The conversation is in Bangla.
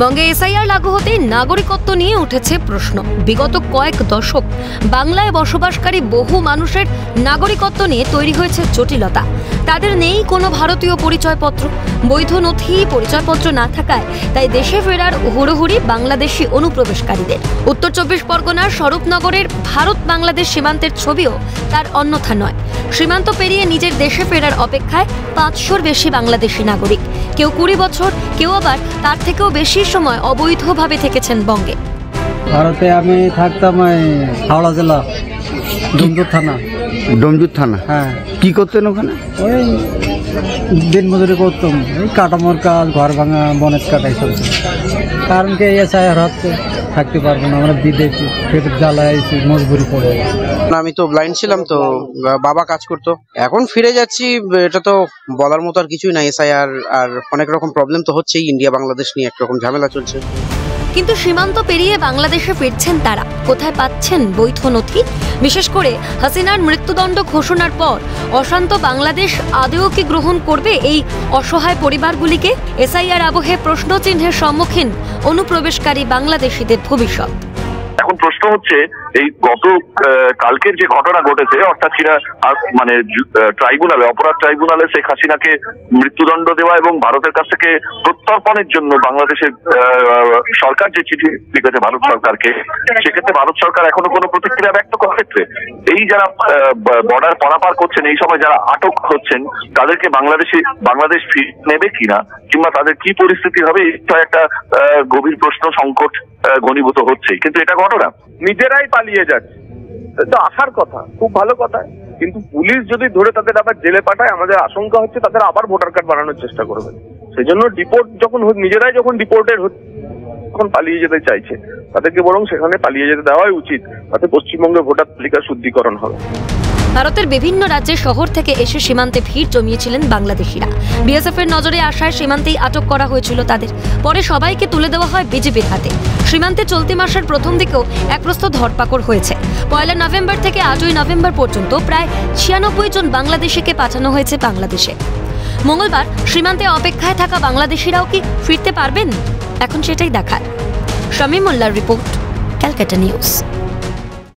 বঙ্গে এসআইআর লাগু হতে নাগরিকত্ব নিয়ে উঠেছে প্রশ্ন। বিগত কয়েক দশক বাংলায় বসবাসকারী বহু মানুষের নাগরিকত্ব নিয়ে তৈরি হয়েছে জটিলতা। তাদের নেই কোনো ভারতীয় পরিচয়পত্র, বৈধ নথি, পরিচয়পত্র না থাকায় তাই দেশে ফেরার হুড়োহুড়ি বাংলাদেশি অনুপ্রবেশকারীদের। উত্তর চব্বিশ পরগনার স্বরূপনগরের ভারত বাংলাদেশ সীমান্তের ছবিও তার অন্যথা নয়। সীমান্ত পেরিয়ে নিজের দেশে ফেরার অপেক্ষায় 500-র বেশি বাংলাদেশি নাগরিক। কেউ 20 বছর, কেউ আবার তার থেকেও বেশি সময় অবৈধভাবে থেকেছেন বঙ্গে। ভারতে আমি থাকতাম হাওড়া জেলা ডোমজুর থানা। হ্যাঁ, কি করতেন ওখানে? ওই দিনমজুরি করতাম, এই কাটামোর কাজ, ঘর ভাঙা, বনের কাটাই চলছে। কারণ কি এসআইআর হচ্ছে, থাকতে পারবো না, আমরা বিদেশি পেটের জ্বালায় মজবুরি পড়ে। আমি তো ব্লাইন্ড ছিলাম, তো বাবা কাজ করতো, এখন ফিরে যাচ্ছি। এটা তো বলার মতো আর কিছুই না। এসআইআর আর অনেক রকম প্রবলেম তো হচ্ছেই, ইন্ডিয়া বাংলাদেশ নিয়ে একরকম ঝামেলা চলছে। কিন্তু সীমান্ত পেরিয়ে বাংলাদেশে ফিরছেন তারা, কোথায় পাচ্ছেন বৈধ নথি? বিশেষ করে হাসিনার মৃত্যুদণ্ড ঘোষণার পর অশান্ত বাংলাদেশ আদৌ কি গ্রহণ করবে এই অসহায় পরিবারগুলিকে? এসআইআর আবহে প্রশ্নচিহ্নের সম্মুখীন অনুপ্রবেশকারী বাংলাদেশিদের ভবিষ্যৎ। এখন প্রশ্ন হচ্ছে, এই গত কালকের যে ঘটনা ঘটেছে, অর্থাৎ কিনা মানে ট্রাইব্যুনালে, অপরাধ ট্রাইব্যুনালে শেখ হাসিনাকে মৃত্যুদণ্ড দেওয়া এবং ভারতের কাছ থেকে প্রত্যর্পণের জন্য বাংলাদেশের সরকার যে চিঠি লিখেছে ভারত সরকারকে, সেক্ষেত্রে ভারত সরকার এখনো কোনো প্রতিক্রিয়া ব্যক্ত করার ক্ষেত্রে এই যারা বর্ডার পারাপার করছেন, এই সময় যারা আটক হচ্ছেন, তাদেরকে বাংলাদেশ ফিরে নেবে কিনা, কিংবা তাদের কি পরিস্থিতি হবে, এটা একটা গভীর প্রশ্ন সংকট ঘনীভূত হচ্ছে। কিন্তু এটা ঘটনা, নিজেরাই পালিয়ে যাচ্ছে, তো আসার কথা, খুব ভালো কথা। কিন্তু পুলিশ যদি ধরে তাদের আবার জেলে পাঠায়, আমাদের আশঙ্কা হচ্ছে তাদের আবার ভোটার কার্ড বানানোর চেষ্টা করবে। সেই জন্য নিজেরাই যখন ডিপোর্টেড হচ্ছে, তখন পালিয়ে যেতে চাইছে, তাদেরকে বরং সেখানে পালিয়ে যেতে দেওয়াই উচিত, তাতে পশ্চিমবঙ্গের ভোটার তালিকা শুদ্ধিকরণ হবে। ভারতের বিভিন্ন রাজ্যের শহর থেকে এসে সীমান্তে ভিড় জমিয়েছিলেন বাংলাদেশিরা। বিএসএফ এর নজরে আসায় সীমান্তেই আটক করা হয়েছিল তাদের। পরে সবাইকে তুলে দেওয়া হয় বিজেপির হাতে। সীমান্তে চলতি মাসের প্রথম দিকেও এক প্রস্ত ধরপাকড় হয়েছে। 1 নভেম্বর থেকে 8 নভেম্বর পর্যন্ত প্রায় 96 জন বাংলাদেশিকে পাঠানো হয়েছে বাংলাদেশে। মঙ্গলবার সীমান্তে অপেক্ষায় থাকা বাংলাদেশিরাও কি ফিরতে পারবেন? এখন সেটাই দেখার। শামীম মোল্লার রিপোর্ট, ক্যালকাটা নিউজ।